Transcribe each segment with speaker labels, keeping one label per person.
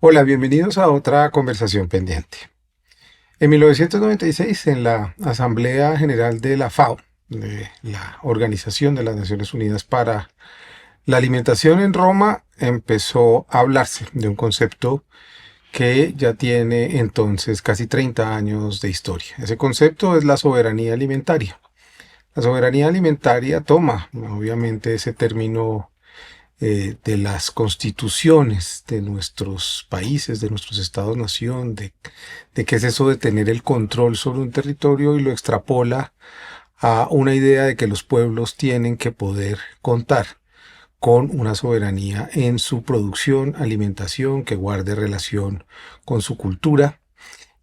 Speaker 1: Hola, bienvenidos a otra conversación pendiente. En 1996, en la Asamblea General de la FAO, de la Organización de las Naciones Unidas para la Alimentación en Roma, empezó a hablarse de un concepto que ya tiene entonces casi 30 años de historia. Ese concepto es la soberanía alimentaria. La soberanía alimentaria toma, obviamente, ese término de las constituciones de nuestros países, de nuestros estados-nación, de qué es eso de tener el control sobre un territorio y lo extrapola a una idea de que los pueblos tienen que poder contar con una soberanía en su producción, alimentación, que guarde relación con su cultura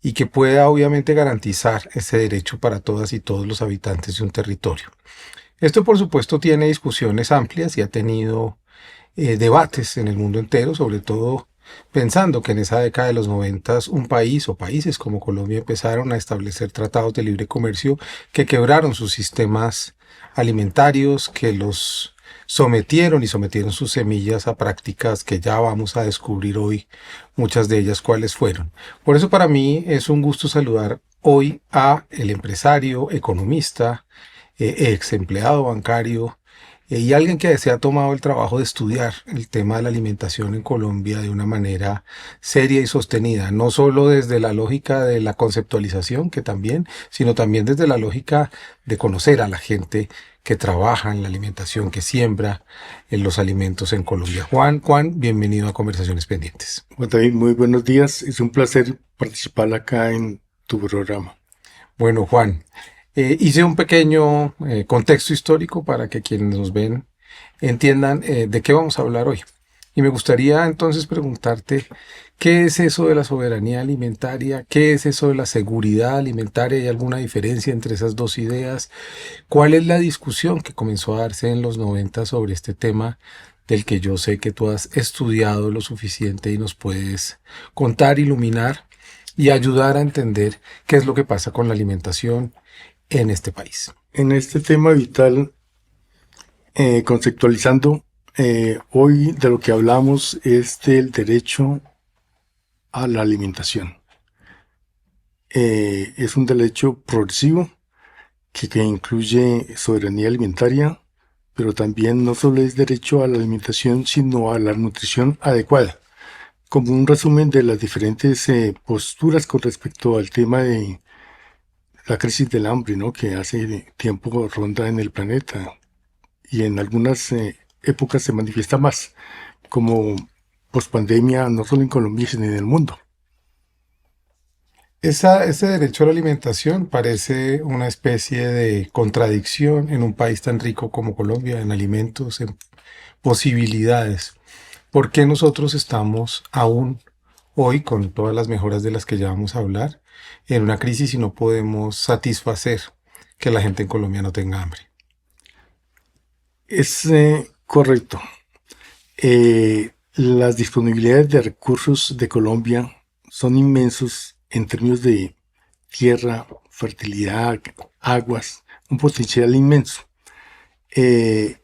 Speaker 1: y que pueda obviamente garantizar ese derecho para todas y todos los habitantes de un territorio. Esto por supuesto tiene discusiones amplias y ha tenido debates en el mundo entero, sobre todo pensando que en esa década de los 90 un país o países como Colombia empezaron a establecer tratados de libre comercio que quebraron sus sistemas alimentarios, que los sometieron y sometieron sus semillas a prácticas que ya vamos a descubrir hoy, muchas de ellas cuáles fueron. Por eso para mí es un gusto saludar hoy a el empresario, economista, ex empleado bancario, y alguien que se ha tomado el trabajo de estudiar el tema de la alimentación en Colombia de una manera seria y sostenida, no solo desde la lógica de la conceptualización, que también, sino también desde la lógica de conocer a la gente que trabaja en la alimentación, que siembra en los alimentos en Colombia. Juan, bienvenido a Conversaciones Pendientes.
Speaker 2: Juan David, muy buenos días. Es un placer participar acá en tu programa.
Speaker 1: Bueno, Juan, hice un pequeño contexto histórico para que quienes nos ven entiendan de qué vamos a hablar hoy. Y me gustaría entonces preguntarte, ¿qué es eso de la soberanía alimentaria? ¿Qué es eso de la seguridad alimentaria? ¿Hay alguna diferencia entre esas dos ideas? ¿Cuál es la discusión que comenzó a darse en los 90 sobre este tema del que yo sé que tú has estudiado lo suficiente y nos puedes contar, iluminar y ayudar a entender qué es lo que pasa con la alimentación en este país?
Speaker 2: En este tema vital, conceptualizando, hoy de lo que hablamos es del derecho a la alimentación. Es un derecho progresivo que incluye soberanía alimentaria, pero también no solo es derecho a la alimentación, sino a la nutrición adecuada. Como un resumen de las diferentes posturas con respecto al tema de la crisis del hambre, ¿no? Que hace tiempo ronda en el planeta y en algunas épocas se manifiesta más, como pospandemia, no solo en Colombia, sino en el mundo.
Speaker 1: Ese derecho a la alimentación parece una especie de contradicción en un país tan rico como Colombia, en alimentos, en posibilidades. ¿Por qué nosotros estamos aún hoy, con todas las mejoras de las que ya vamos a hablar, en una crisis y no podemos satisfacer que la gente en Colombia no tenga hambre?
Speaker 2: Es correcto. Las disponibilidades de recursos de Colombia son inmensos en términos de tierra, fertilidad, aguas, un potencial inmenso. Eh,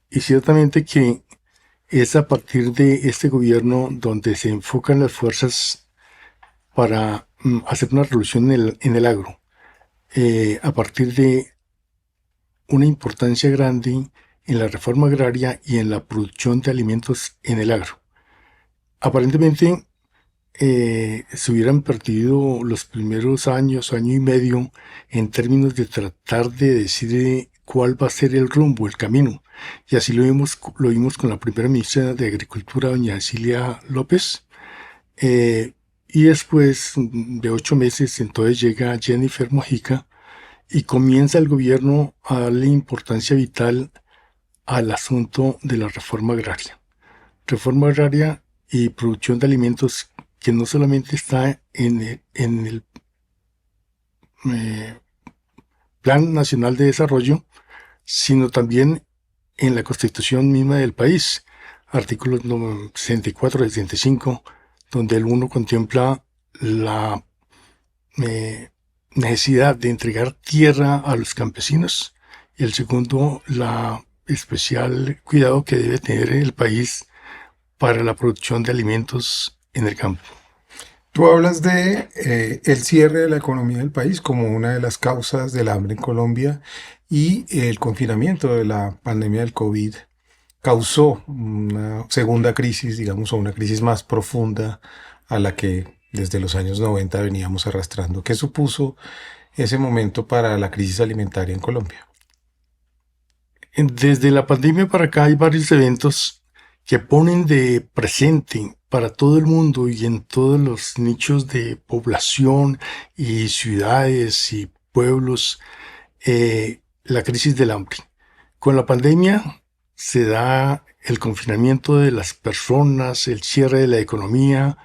Speaker 2: y ciertamente que es a partir de este gobierno donde se enfocan las fuerzas para hacer una revolución en el agro, a partir de una importancia grande en la reforma agraria y en la producción de alimentos en el agro. Aparentemente se hubieran perdido los primeros años, año y medio, en términos de tratar de decidir cuál va a ser el rumbo, el camino. Y así lo vimos con la primera ministra de Agricultura, doña Cecilia López. Y después de 8 meses, entonces llega Jennifer Mojica y comienza el gobierno a darle importancia vital al asunto de la reforma agraria. Reforma agraria y producción de alimentos que no solamente está en el eh, Plan Nacional de Desarrollo, sino también en la Constitución misma del país, artículos 64 y 65, donde el uno contempla la necesidad de entregar tierra a los campesinos y el segundo, la especial cuidado que debe tener el país para la producción de alimentos en el campo.
Speaker 1: Tú hablas de el cierre de la economía del país como una de las causas del hambre en Colombia y el confinamiento de la pandemia del COVID causó una segunda crisis, digamos, o una crisis más profunda a la que desde los años 90 veníamos arrastrando. ¿Qué supuso ese momento para la crisis alimentaria en Colombia?
Speaker 2: Desde la pandemia para acá hay varios eventos que ponen de presente para todo el mundo y en todos los nichos de población y ciudades y pueblos la crisis del hambre. Con la pandemia se da el confinamiento de las personas, el cierre de la economía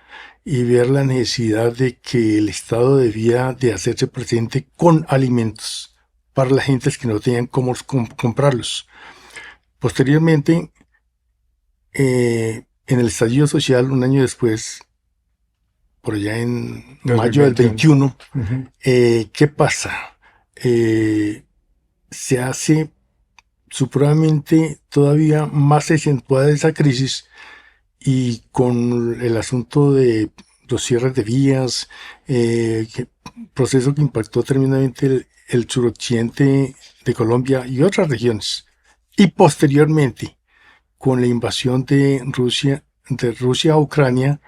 Speaker 2: y ver la necesidad de que el Estado debía de hacerse presente con alimentos para las gentes que no tenían cómo comprarlos. Posteriormente, en el estallido social, un año después, por allá en mayo del
Speaker 1: 2021.
Speaker 2: 21, ¿qué pasa? Se hace supremamente todavía más acentuada esa crisis y con el asunto de los cierres de vías, proceso que impactó tremendamente el suroccidente de Colombia y otras regiones. Y posteriormente, con la invasión de Rusia a Ucrania,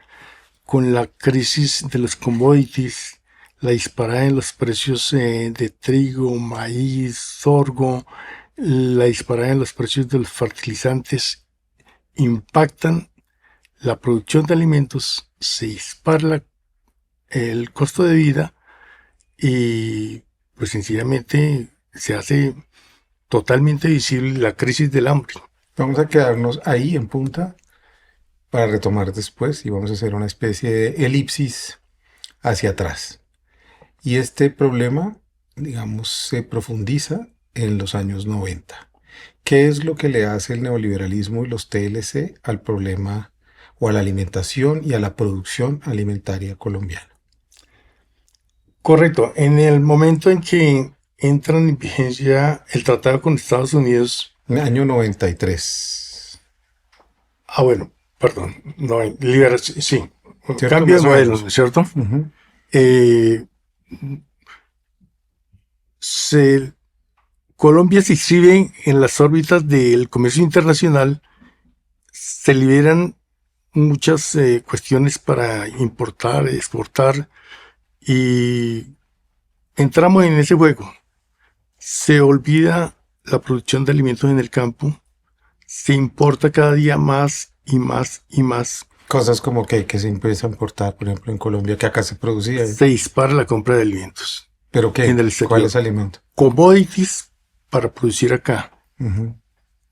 Speaker 2: con la crisis de los commodities, la disparada en los precios de trigo, maíz, sorgo, la disparada en los precios de los fertilizantes, impactan la producción de alimentos, se dispara el costo de vida y pues sencillamente se hace totalmente visible la crisis del hambre.
Speaker 1: Vamos a quedarnos ahí en punta para retomar después y vamos a hacer una especie de elipsis hacia atrás. Y este problema, digamos, se profundiza en los años 90. ¿Qué es lo que le hace el neoliberalismo y los TLC al problema o a la alimentación y a la producción alimentaria colombiana?
Speaker 2: Correcto. En el momento en que entra en vigencia el tratado con Estados Unidos.
Speaker 1: Año 93.
Speaker 2: Bueno, perdón. No, sí.
Speaker 1: ¿Cierto?
Speaker 2: Cambio de
Speaker 1: Más o
Speaker 2: modelo,
Speaker 1: menos.
Speaker 2: ¿cierto?
Speaker 1: Ujú.
Speaker 2: Colombia se inscribe en las órbitas del comercio internacional. Se liberan muchas cuestiones para importar, exportar y entramos en ese juego. Se olvida la producción de alimentos en el campo, se importa cada día más y más y más.
Speaker 1: Cosas como que se empieza a importar, por ejemplo, en Colombia, que acá se producía.
Speaker 2: Se dispara la compra de alimentos.
Speaker 1: ¿Pero qué?
Speaker 2: En el exterior.
Speaker 1: ¿Cuál es alimento?
Speaker 2: Commodities para producir acá.
Speaker 1: Ujú.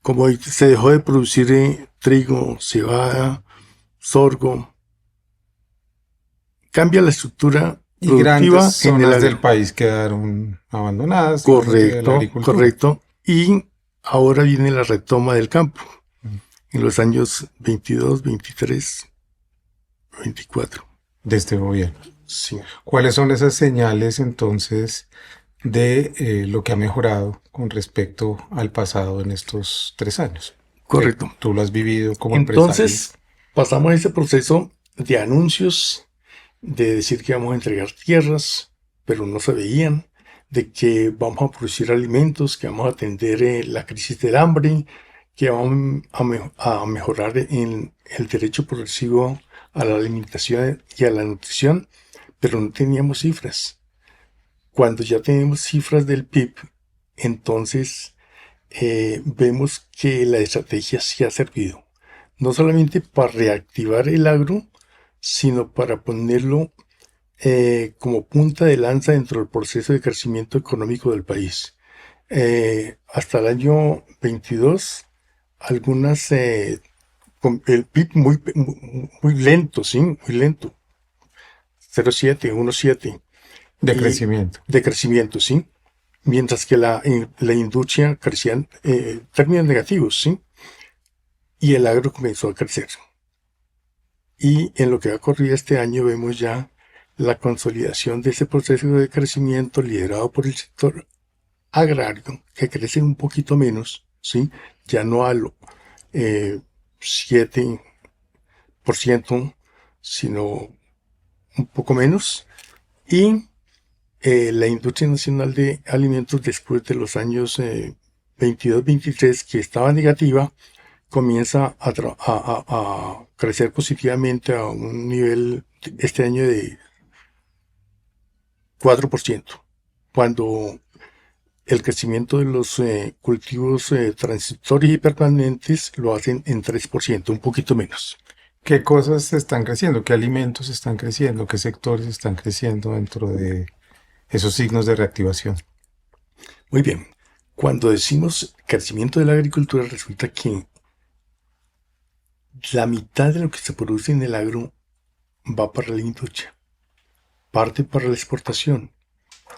Speaker 2: Commodities. Se dejó de producir trigo, cebada, sorgo. Cambia la estructura
Speaker 1: Y
Speaker 2: productiva
Speaker 1: grandes
Speaker 2: en el
Speaker 1: zonas
Speaker 2: agro.
Speaker 1: del país quedaron abandonadas, digamos, de la
Speaker 2: Correcto,
Speaker 1: agricultura.
Speaker 2: correcto. Y ahora viene la retoma del campo. En los años 22, 23, 24.
Speaker 1: De este gobierno.
Speaker 2: Sí.
Speaker 1: ¿Cuáles son esas señales entonces de lo que ha mejorado con respecto al pasado en estos 3 años?
Speaker 2: Correcto.
Speaker 1: Que tú lo has vivido como empresario.
Speaker 2: Entonces, pasamos a ese proceso de anuncios, de decir que vamos a entregar tierras, pero no se veían, de que vamos a producir alimentos, que vamos a atender la crisis del hambre, que vamos a mejorar en el derecho progresivo a la alimentación y a la nutrición, pero no teníamos cifras. Cuando ya tenemos cifras del PIB, entonces vemos que la estrategia sí ha servido, no solamente para reactivar el agro, sino para ponerlo como punta de lanza dentro del proceso de crecimiento económico del país. Hasta el año 22, algunas, el PIB muy lento, ¿sí? Muy lento. 0,7, 1,7.
Speaker 1: De crecimiento.
Speaker 2: De crecimiento, ¿sí? Mientras que la industria crecía en términos negativos, ¿sí? Y el agro comenzó a crecer. Y en lo que ha ocurrido este año vemos ya la consolidación de ese proceso de crecimiento liderado por el sector agrario, que crece un poquito menos, ¿sí? Ya no a lo 7%, sino un poco menos. Y la industria nacional de alimentos, después de los años 22-23, que estaba negativa, comienza a crecer positivamente a un nivel este año de 4%, cuando el crecimiento de los cultivos transitorios y permanentes lo hacen en 3%, un poquito menos.
Speaker 1: ¿Qué cosas están creciendo? ¿Qué alimentos están creciendo? ¿Qué sectores están creciendo dentro de esos signos de reactivación?
Speaker 2: Muy bien, cuando decimos crecimiento de la agricultura, resulta que la mitad de lo que se produce en el agro va para la industria, parte para la exportación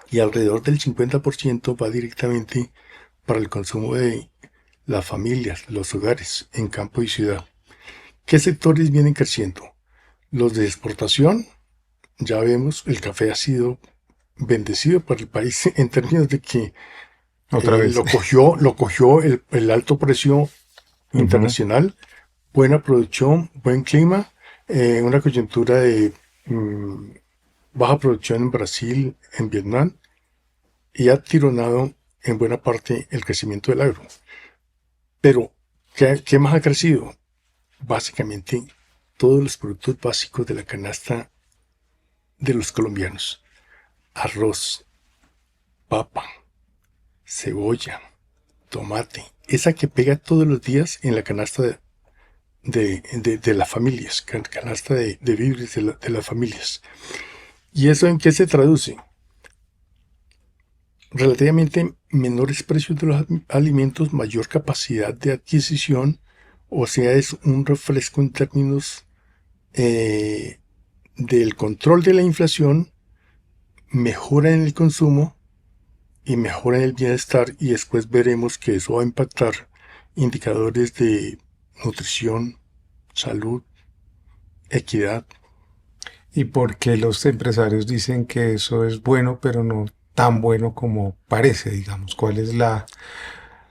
Speaker 2: y alrededor del 50% va directamente para el consumo de las familias, los hogares, en campo y ciudad. ¿Qué sectores vienen creciendo? Los de exportación, ya vemos, el café ha sido bendecido por el país en términos de que
Speaker 1: Otra vez.
Speaker 2: lo cogió el alto precio
Speaker 1: Ujú.
Speaker 2: internacional, buena producción, buen clima, una coyuntura de mm, baja producción en Brasil, en Vietnam, y ha tironado en buena parte el crecimiento del agro. Pero, ¿qué más ha crecido? Básicamente, todos los productos básicos de la canasta de los colombianos. Arroz, papa, cebolla, tomate. Esa que pega todos los días en la canasta de las familias, canasta de víveres de las familias. ¿Y eso en qué se traduce? Relativamente menores precios de los alimentos, mayor capacidad de adquisición, o sea, es un refresco en términos eh, del control de la inflación, mejora en el consumo y mejora en el bienestar, y después veremos que eso va a impactar indicadores de nutrición, salud, equidad.
Speaker 1: ¿Y por qué los empresarios dicen que eso es bueno, pero no tan bueno como parece, digamos? ¿Cuál es la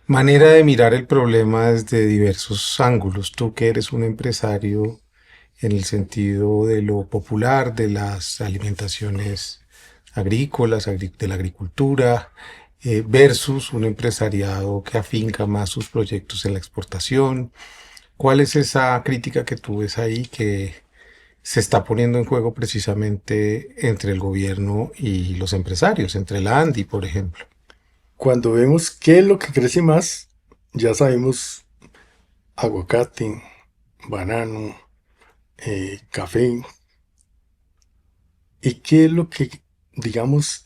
Speaker 1: manera de mirar el problema desde diversos ángulos? Tú que eres un empresario en el sentido de lo popular, de las alimentaciones agrícolas, de la agricultura, versus un empresariado que afinca más sus proyectos en la exportación. ¿Cuál es esa crítica que tú ves ahí que se está poniendo en juego precisamente entre el gobierno y los empresarios, entre la ANDI, por ejemplo?
Speaker 2: Cuando vemos qué es lo que crece más, ya sabemos aguacate, banano, café, y qué es lo que, digamos,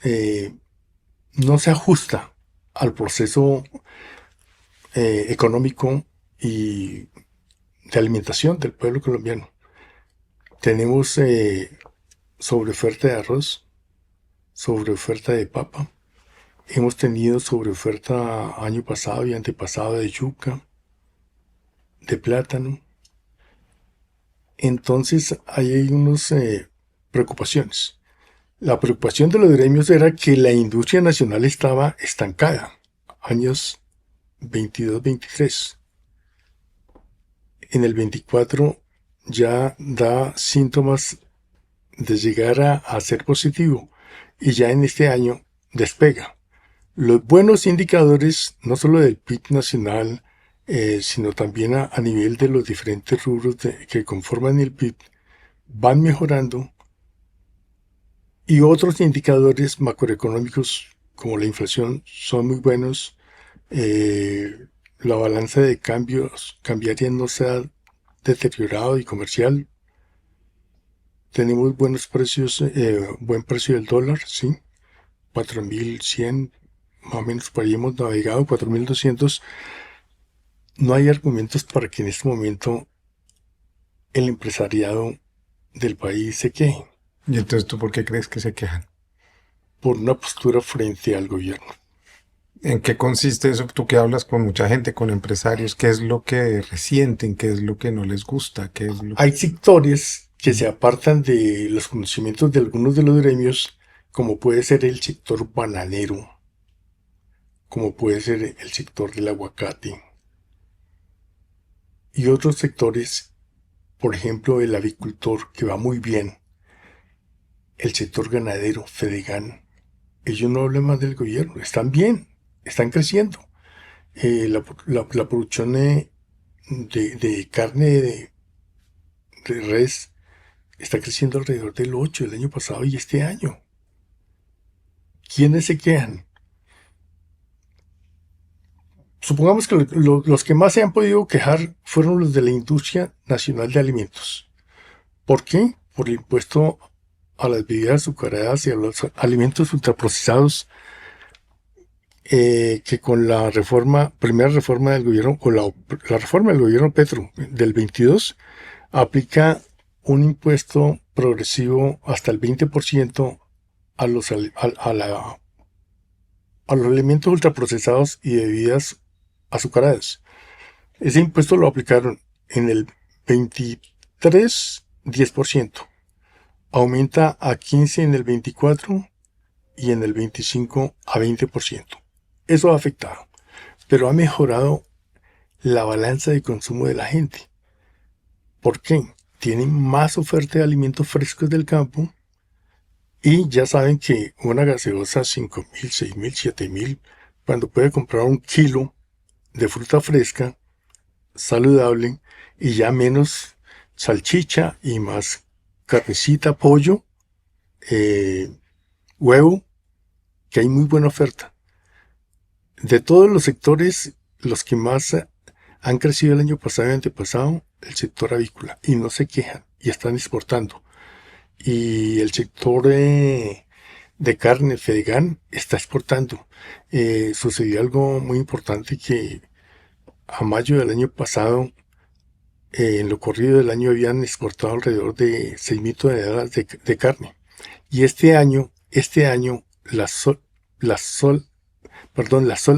Speaker 2: no se ajusta al proceso económico y de alimentación del pueblo colombiano. Tenemos sobre oferta de arroz, sobre oferta de papa, hemos tenido sobre oferta año pasado y antepasado de yuca, de plátano. Entonces ahí hay unas preocupaciones. La preocupación de los gremios era que la industria nacional estaba estancada, años 22-23. En el 24 ya da síntomas de llegar a ser positivo, y ya en este año despega. Los buenos indicadores, no solo del PIB nacional, sino también a nivel de los diferentes rubros que conforman el PIB, van mejorando, y otros indicadores macroeconómicos como la inflación son muy buenos. La balanza de cambios cambiaria no se ha deteriorado, y comercial tenemos buenos precios, buen precio del dólar, sí, 4.100, más o menos por ahí hemos navegado, 4.200. No hay argumentos para que en este momento el empresariado del país se queje
Speaker 1: Y entonces, ¿tú por qué crees que se quejan?
Speaker 2: por una postura frente al gobierno.
Speaker 1: ¿En qué consiste eso? Tú que hablas con mucha gente, con empresarios, ¿qué es lo que resienten? ¿Qué es lo que no les gusta? ¿Qué es lo
Speaker 2: Hay sectores que se apartan de los conocimientos de algunos de los gremios, como puede ser el sector bananero, como puede ser el sector del aguacate, y otros sectores por ejemplo, el avicultor, que va muy bien, el sector ganadero, Fedegan, ellos no hablan más del gobierno, están bien, están creciendo. La producción de carne de res está creciendo alrededor del 8 el año pasado y este año. ¿Quiénes se quejan? Supongamos que los que más se han podido quejar fueron los de la industria nacional de alimentos. ¿Por qué? Por el impuesto a las bebidas azucaradas y a los alimentos ultraprocesados, que con la primera reforma del gobierno, con la reforma del gobierno Petro del 22, aplica un impuesto progresivo hasta el 20% a los, a los alimentos ultraprocesados y bebidas azucaradas. Ese impuesto lo aplicaron en el 23, 10%. Aumenta a 15 en el 24 y en el 25 a 20%. Eso ha afectado, pero ha mejorado la balanza de consumo de la gente. ¿Por qué? Tienen más oferta de alimentos frescos del campo y ya saben que una gaseosa 5.000, 6.000, 7.000, cuando puede comprar un kilo de fruta fresca, saludable, y ya menos salchicha y más carnecita, pollo, huevo, que hay muy buena oferta. De todos los sectores, los que más han crecido el año pasado y antepasado, el sector avícola, y no se quejan, y están exportando. Y el sector de carne, Fedegan, está exportando. Sucedió algo muy importante que a mayo del año pasado, en lo corrido del año habían exportado alrededor de 6.000 toneladas de carne. Y este año la sola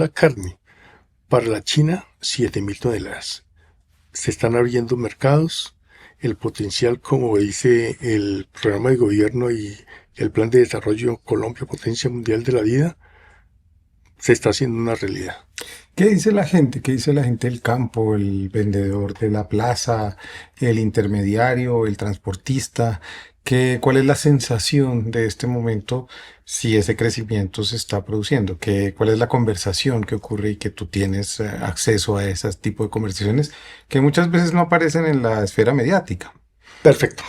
Speaker 2: carne para la China, 7.000 toneladas. Se están abriendo mercados. El potencial, como dice el programa de gobierno y el plan de desarrollo Colombia, potencia mundial de la vida, se está haciendo una realidad.
Speaker 1: ¿Qué dice la gente? ¿Qué dice la gente del campo, el vendedor de la plaza, el intermediario, el transportista? ¿Cuál es la sensación de este momento si ese crecimiento se está produciendo? ¿Cuál es la conversación que ocurre y que tú tienes acceso a ese tipo de conversaciones que muchas veces no aparecen en la esfera mediática?
Speaker 2: Perfecto.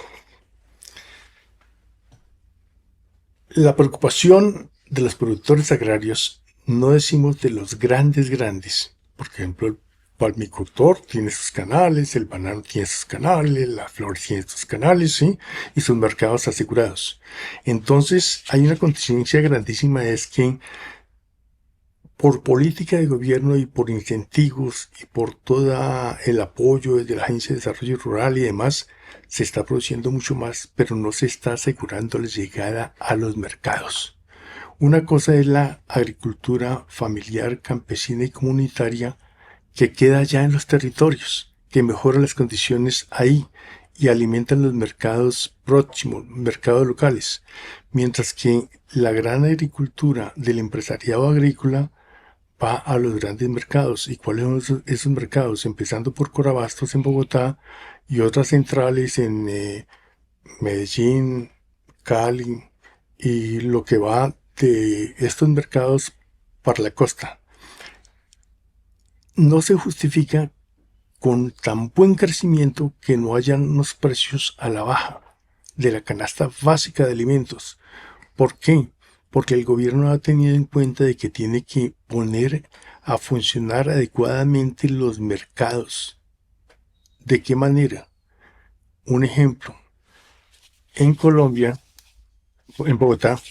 Speaker 2: La preocupación de los productores agrarios, no decimos de los grandes. Por ejemplo, el palmicultor tiene sus canales, el banano tiene sus canales, la flor tiene sus canales, ¿sí? Y sus mercados asegurados. Entonces, hay una contingencia grandísima, es que por política de gobierno y por incentivos y por todo el apoyo desde la Agencia de Desarrollo Rural y demás, se está produciendo mucho más, pero no se está asegurando la llegada a los mercados. Una cosa es la agricultura familiar, campesina y comunitaria que queda ya en los territorios, que mejora las condiciones ahí y alimentan los mercados próximos, mercados locales, mientras que la gran agricultura del empresariado agrícola va a los grandes mercados. ¿Y cuáles son esos mercados? Empezando por Corabastos en Bogotá y otras centrales en Medellín, Cali, y lo que va de estos mercados para la costa. No se justifica con tan buen crecimiento que no hayan unos precios a la baja de la canasta básica de alimentos. ¿Por qué? Porque el gobierno ha tenido en cuenta de que tiene que poner a funcionar adecuadamente los mercados. ¿De qué manera? Un ejemplo. En Colombia, en Bogotá,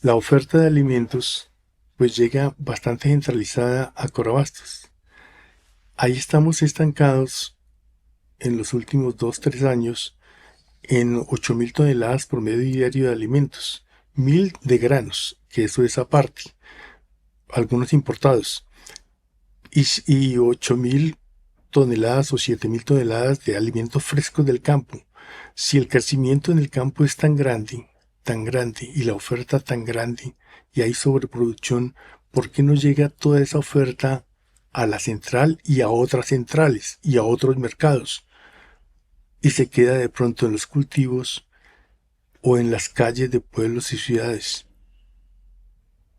Speaker 2: la oferta de alimentos pues llega bastante centralizada a Corabastos. Ahí estamos estancados en los últimos 2, 3 años en 8.000 toneladas por medio diario de alimentos, 1.000 de granos, que eso es aparte, algunos importados, y 8.000 toneladas o 7.000 toneladas de alimentos frescos del campo. Si el crecimiento en el campo es tan grande, y la oferta tan grande, y hay sobreproducción, ¿por qué no llega toda esa oferta a la central y a otras centrales y a otros mercados? y se queda de pronto en los cultivos o en las calles de pueblos y ciudades,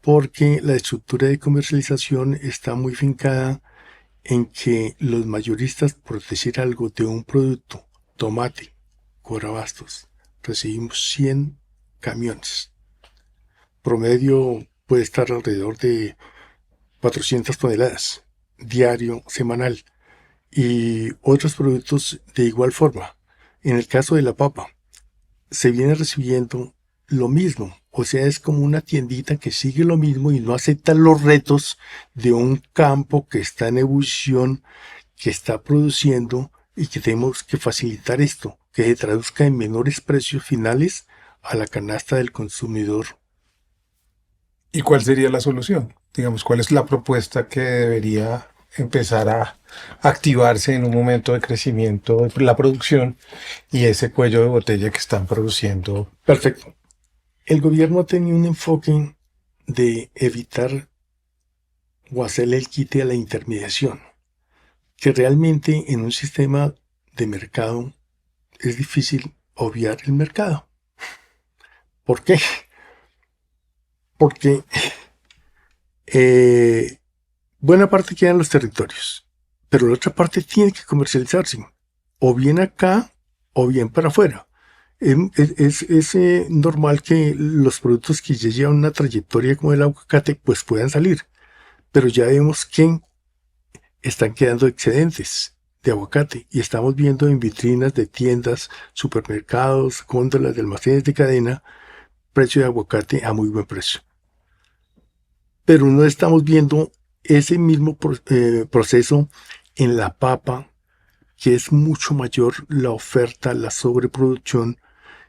Speaker 2: porque la estructura de comercialización está muy fincada en que los mayoristas, por decir algo de un producto, tomate, Corabastos, recibimos 100 camiones. Promedio puede estar alrededor de 400 toneladas, diario, semanal, y otros productos de igual forma. En el caso de la papa, se viene recibiendo lo mismo, o sea, es como una tiendita que sigue lo mismo y no acepta los retos de un campo que está en ebullición, que está produciendo y que tenemos que facilitar esto, que se traduzca en menores precios finales a la canasta del consumidor.
Speaker 1: ¿Y cuál sería la solución? Digamos, ¿cuál es la propuesta que debería empezar a activarse en un momento de crecimiento de la producción y ese cuello de botella que están produciendo?
Speaker 2: Perfecto. El gobierno tenía un enfoque de evitar o hacerle el quite a la intermediación, que realmente en un sistema de mercado es difícil obviar el mercado. ¿Por qué? Porque buena parte queda en los territorios, pero la otra parte tiene que comercializarse, o bien acá o bien para afuera. Es normal que los productos que ya llevan una trayectoria como el aguacate pues puedan salir, pero ya vemos que están quedando excedentes de aguacate y estamos viendo en vitrinas de tiendas, supermercados, góndolas de almacenes de cadena, precio de aguacate a muy buen precio. Pero no estamos viendo ese mismo proceso en la papa, que es mucho mayor la oferta, la sobreproducción,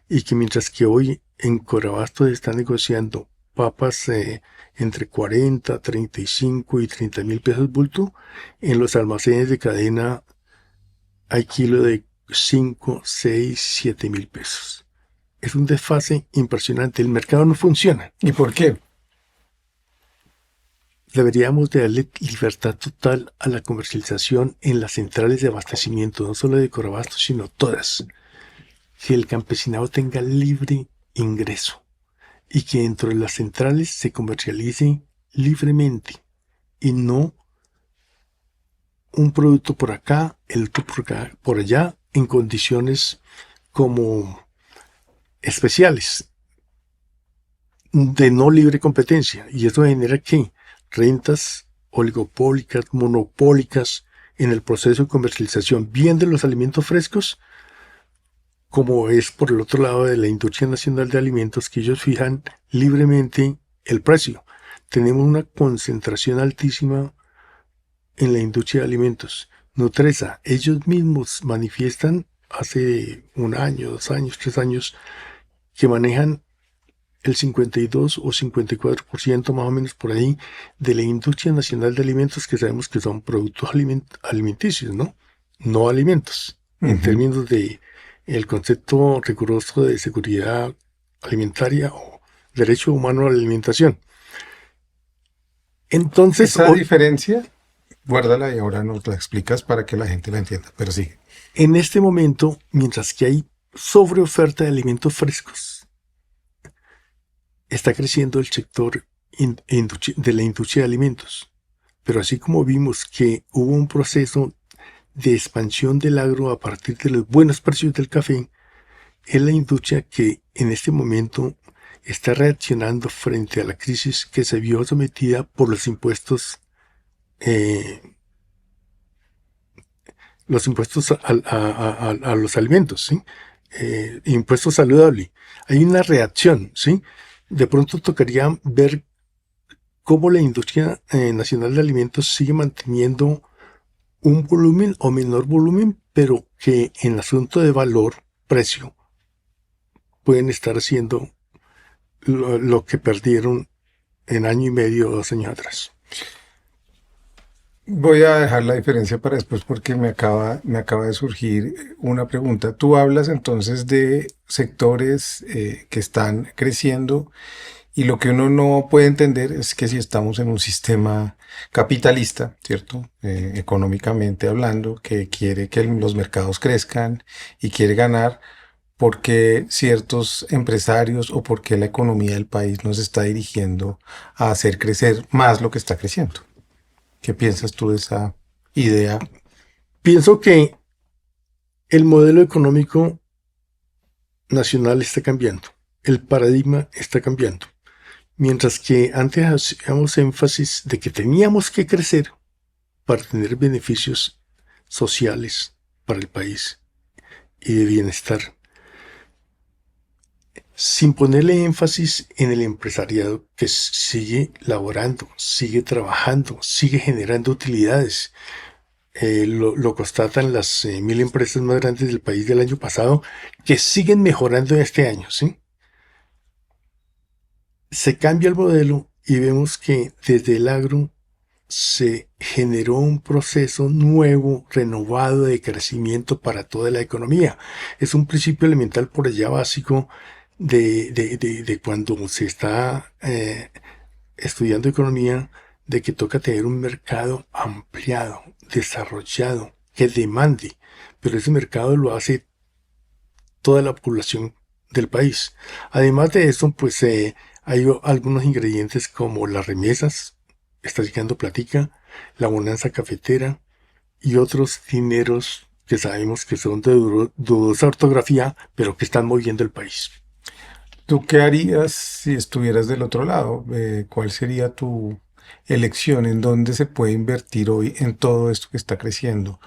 Speaker 2: y que mientras que hoy en Corabastos están negociando papas entre 40, 35 y 30.000 pesos bulto, en los almacenes de cadena hay kilo de 5, 6, 7.000 pesos. Es un desfase impresionante. El mercado no funciona.
Speaker 1: ¿Y por qué?
Speaker 2: Deberíamos de darle libertad total a la comercialización en las centrales de abastecimiento, no solo de Corabastos, sino todas. Que el campesinado tenga libre ingreso y que dentro de las centrales se comercialice libremente y no un producto por acá, el otro por allá, en condiciones como especiales de no libre competencia. Y eso genera que rentas oligopólicas, monopólicas en el proceso de comercialización, bien de los alimentos frescos, como es por el otro lado de la industria nacional de alimentos, que ellos fijan libremente el precio. Tenemos una concentración altísima en la industria de alimentos. Nutresa, ellos mismos manifiestan hace un año, 2 años, 3 años, que manejan el 52 o 54% más o menos por ahí de la industria nacional de alimentos, que sabemos que son productos alimenticios, ¿no? No alimentos, en términos de el concepto riguroso de seguridad alimentaria o derecho humano a la alimentación. Entonces,
Speaker 1: Esa diferencia, guárdala y ahora nos la explicas para que la gente la entienda, pero sí.
Speaker 2: en este momento, mientras que hay sobreoferta de alimentos frescos, está creciendo el sector de la industria de alimentos. Pero así como vimos que hubo un proceso de expansión del agro a partir de los buenos precios del café, es la industria que en este momento está reaccionando frente a la crisis que se vio sometida por los impuestos a los alimentos, ¿sí? Impuestos saludables. Hay una reacción, ¿sí? De pronto tocaría ver cómo la industria nacional de alimentos sigue manteniendo un volumen o menor volumen, pero que en el asunto de valor, precio, pueden estar haciendo lo que perdieron en año y medio o 2 años atrás.
Speaker 1: Voy a dejar la diferencia para después porque me acaba de surgir una pregunta. Tú hablas entonces de sectores que están creciendo Y lo que uno no puede entender es que si estamos en un sistema capitalista, ¿cierto? Económicamente hablando, que quiere que los mercados crezcan y quiere ganar, porque ciertos empresarios o porque la economía del país nos está dirigiendo a hacer crecer más lo que está creciendo. ¿Qué piensas tú de esa idea?
Speaker 2: Pienso que el modelo económico nacional está cambiando, el paradigma está cambiando. Mientras que antes hacíamos énfasis de que teníamos que crecer para tener beneficios sociales para el país y de bienestar, sin ponerle énfasis en el empresariado que sigue laborando, sigue trabajando, sigue generando utilidades. Lo constatan las 1000 empresas más grandes del país del año pasado, que siguen mejorando este año, ¿sí? Se cambia el modelo y vemos que desde el agro se generó un proceso nuevo, renovado de crecimiento para toda la economía. Es un principio elemental por allá básico de cuando se está estudiando economía, de que toca tener un mercado ampliado, desarrollado, que demande, pero ese mercado lo hace toda la población del país. Además de eso, pues hay algunos ingredientes como las remesas, está llegando platica, la bonanza cafetera y otros dineros que sabemos que son de dudosa ortografía, pero que están moviendo el país.
Speaker 1: ¿Tú qué harías si estuvieras del otro lado? ¿Cuál sería tu elección? ¿En dónde se puede invertir hoy en todo esto que está creciendo?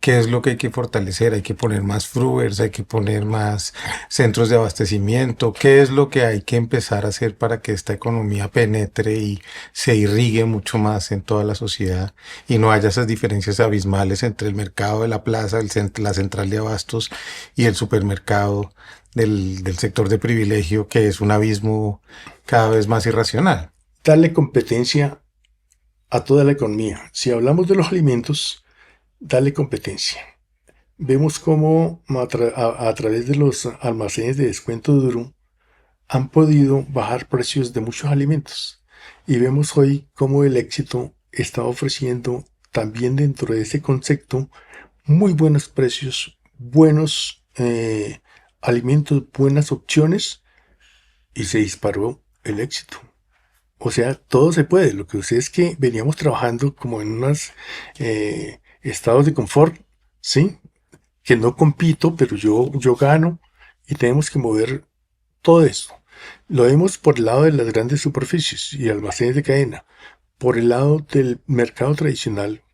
Speaker 1: ¿Qué es lo que hay que fortalecer? ¿Hay que poner más fruers? ¿Hay que poner más centros de abastecimiento? ¿Qué es lo que hay que empezar a hacer para que esta economía penetre y se irrigue mucho más en toda la sociedad y no haya esas diferencias abismales entre el mercado de la plaza, la central de abastos y el supermercado del sector de privilegio, que es un abismo cada vez más irracional?
Speaker 2: Darle competencia a toda la economía. Si hablamos de los alimentos, darle competencia. Vemos cómo a través de los almacenes de descuento duro han podido bajar precios de muchos alimentos. Y vemos hoy cómo el éxito está ofreciendo también dentro de ese concepto muy buenos precios, buenos alimentos, buenas opciones y se disparó el éxito. O sea, todo se puede. Lo que sucede es que veníamos trabajando como en unos estados de confort, ¿sí? Que no compito, pero yo gano y tenemos que mover todo esto. Lo vemos por el lado de las grandes superficies y almacenes de cadena. Por el lado del mercado tradicional,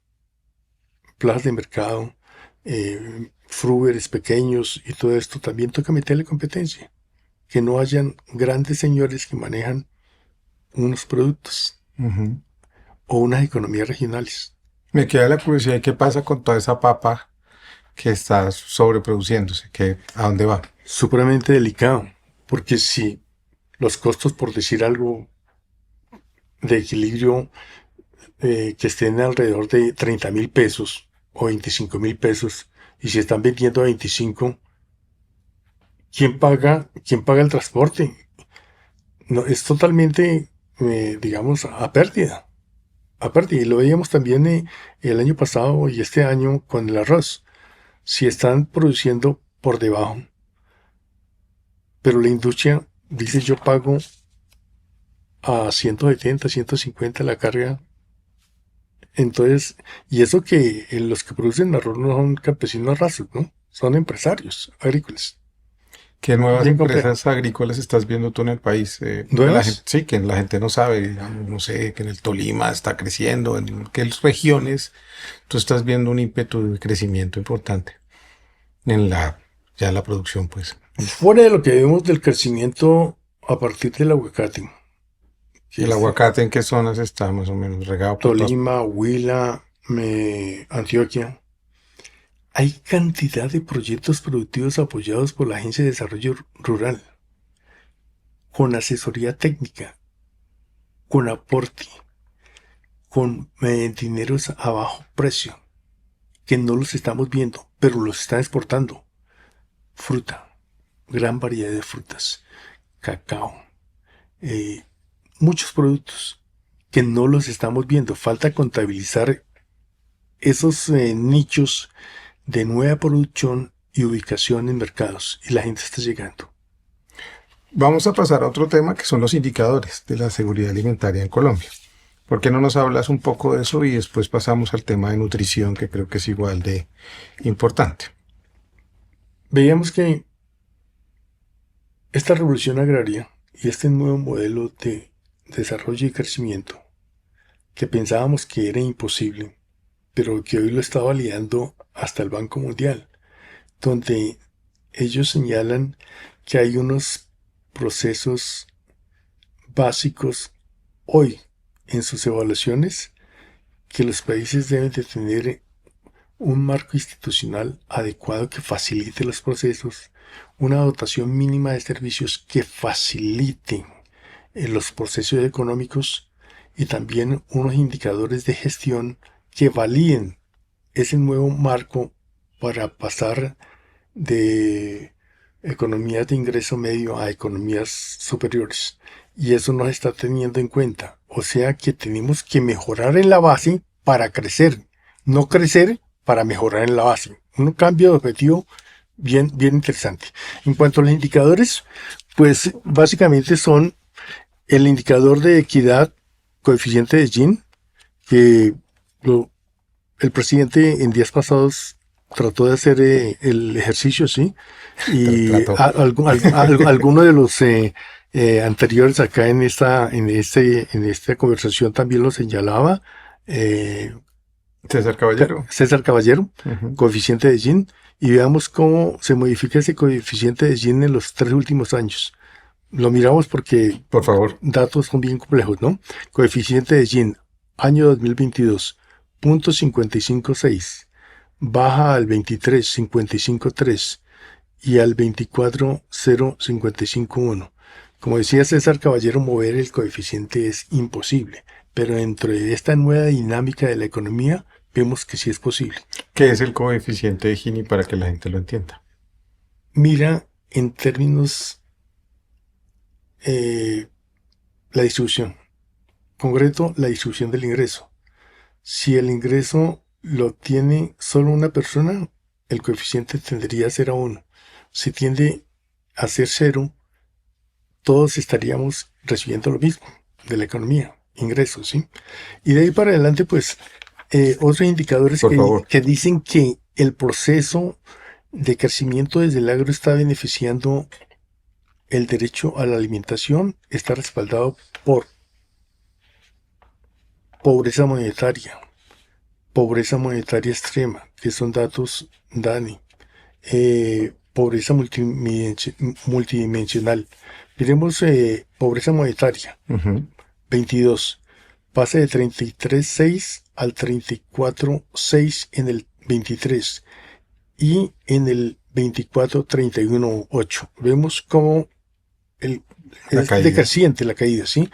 Speaker 2: plazas de mercado, fruberes pequeños y todo esto, también toca meterle competencia. Que no hayan grandes señores que manejan unos productos
Speaker 1: Ujú.
Speaker 2: o unas economías regionales.
Speaker 1: Me queda la curiosidad, ¿qué pasa con toda esa papa que está sobreproduciéndose? ¿A dónde va?
Speaker 2: Supremamente delicado, porque si los costos, por decir algo, de equilibrio que estén alrededor de 30.000 pesos o 25.000 pesos, y si están vendiendo a 25, ¿quién paga el transporte? No, es totalmente, digamos, a pérdida. A pérdida. Y lo veíamos también el año pasado y este año con el arroz. Si están produciendo por debajo, pero la industria dice yo pago a 170, 150 la carga. Entonces, y eso que los que producen arroz no son campesinos rasos, ¿no? Son empresarios agrícolas.
Speaker 1: ¿Qué nuevas
Speaker 2: Bien complejo.
Speaker 1: empresas agrícolas estás viendo tú en el país? Que la gente,
Speaker 2: ¿Nuevas?
Speaker 1: sí, que la gente no sabe, digamos, no sé, que en el Tolima está creciendo, en qué regiones tú estás viendo un ímpetu de crecimiento importante en ya la producción, pues.
Speaker 2: Fuera de lo que vemos del crecimiento a partir del aguacate, que
Speaker 1: El
Speaker 2: es
Speaker 1: aguacate, ¿en qué zonas está más o menos regado por todas?
Speaker 2: Tolima, Huila, Antioquia, hay cantidad de proyectos productivos apoyados por la Agencia de Desarrollo Rural, con asesoría técnica, con aporte, con dineros a bajo precio, que no los estamos viendo, pero los están exportando. Fruta, gran variedad de frutas, cacao, muchos productos que no los estamos viendo. Falta contabilizar esos nichos de nueva producción y ubicación en mercados. Y la gente está llegando.
Speaker 1: Vamos a pasar a otro tema que son los indicadores de la seguridad alimentaria en Colombia. ¿Por qué no nos hablas un poco de eso y después pasamos al tema de nutrición, que creo que es igual de importante?
Speaker 2: Veíamos que esta revolución agraria y este nuevo modelo de desarrollo y crecimiento que pensábamos que era imposible, pero que hoy lo está validando hasta el Banco Mundial, donde ellos señalan que hay unos procesos básicos hoy en sus evaluaciones que los países deben de tener un marco institucional adecuado que facilite los procesos, una dotación mínima de servicios que facilite los procesos económicos y también unos indicadores de gestión que validen ese nuevo marco para pasar de economías de ingreso medio a economías superiores. Y eso no se está teniendo en cuenta. O sea que tenemos que mejorar en la base para crecer, no crecer para mejorar en la base. Un cambio de objetivo bien interesante. En cuanto a los indicadores, pues básicamente son el indicador de equidad, coeficiente de Gini, que el presidente en días pasados trató de hacer el ejercicio, ¿sí? Y alguno de los anteriores acá en esta conversación también lo señalaba.
Speaker 1: César Caballero.
Speaker 2: César Caballero, coeficiente de Gini, y veamos cómo se modifica ese coeficiente de Gini en los 3 últimos años. Lo miramos porque,
Speaker 1: por favor,
Speaker 2: datos son bien complejos, ¿no? Coeficiente de Gini, año 2022, 0.556, baja al 23, 55.3 y al 24, 0.551. Como decía César Caballero, mover el coeficiente es imposible, pero dentro de esta nueva dinámica de la economía vemos que sí es posible.
Speaker 1: ¿Qué es el coeficiente de Gini para que la gente lo entienda?
Speaker 2: Mira en términos la distribución. En concreto, la distribución del ingreso. Si el ingreso lo tiene solo una persona, el coeficiente tendría a ser a 1. Si tiende a ser 0, todos estaríamos recibiendo lo mismo de la economía, ingresos, ¿sí? Y de ahí para adelante, pues, otros indicadores que dicen que el proceso de crecimiento desde el agro está beneficiando el derecho a la alimentación, está respaldado por pobreza monetaria extrema, que son datos DANE, pobreza multidimensional. Miremos pobreza monetaria, 22, pasa de 33.6 al 34.6 en el 23 y en el 24, 31.8. Vemos cómo es decreciente la caída, ¿sí?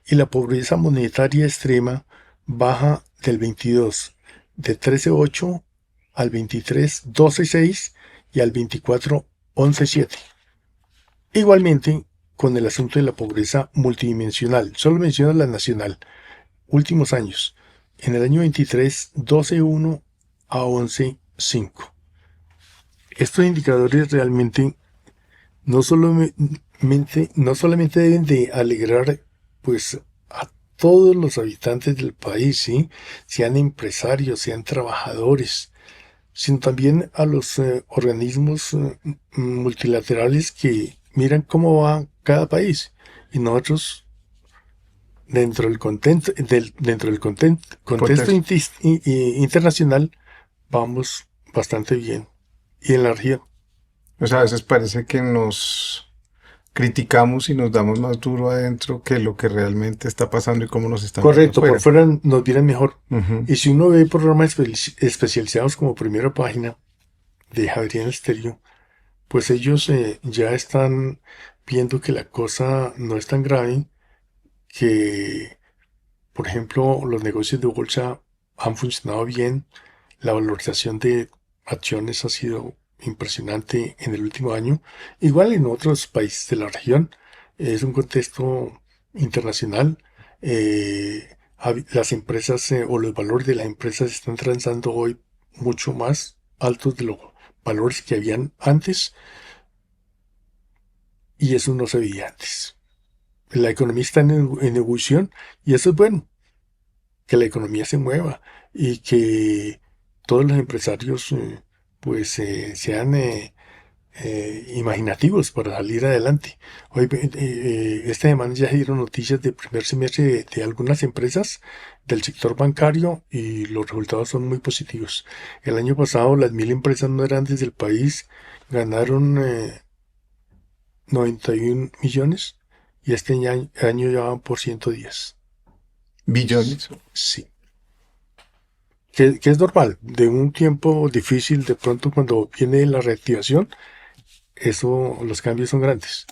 Speaker 2: Y la pobreza monetaria extrema baja del 22, de 13.8 al 23, 12.6 y al 24, 11.7. Igualmente con el asunto de la pobreza multidimensional, solo menciona la nacional, últimos años, en el año 23, 12.1 a 11.5. Estos indicadores realmente no solamente deben de alegrar pues a todos los habitantes del país, ¿sí? Sean empresarios, sean trabajadores, sino también a los organismos multilaterales que miran cómo va cada país. Y nosotros, dentro del contexto internacional, vamos bastante bien. Y en la región.
Speaker 1: O sea, a veces parece que nos criticamos y nos damos más duro adentro que lo que realmente está pasando y cómo nos están
Speaker 2: Correcto, por fuera nos viene mejor. Y si uno ve programas especializados como Primera Página de Javier Estéreo, pues ellos ya están viendo que la cosa no es tan grave, que, por ejemplo, los negocios de bolsa han funcionado bien, la valorización de acciones ha sido impresionante en el último año, igual en otros países de la región. Es un contexto internacional. Las empresas o los valores de las empresas están transando hoy mucho más altos de los valores que habían antes, y eso no se veía antes. La economía está en ebullición, y eso es bueno, que la economía se mueva y que todos los empresarios pues sean imaginativos para salir adelante. Hoy, esta semana ya se dieron noticias de primer semestre de algunas empresas del sector bancario, y los resultados son muy positivos. El año pasado las 1.000 empresas más grandes del país ganaron 91 millones, y este año ya van por 110.
Speaker 1: Billones.
Speaker 2: Sí. Que es normal, de un tiempo difícil, de pronto cuando viene la reactivación, eso, los cambios son grandes.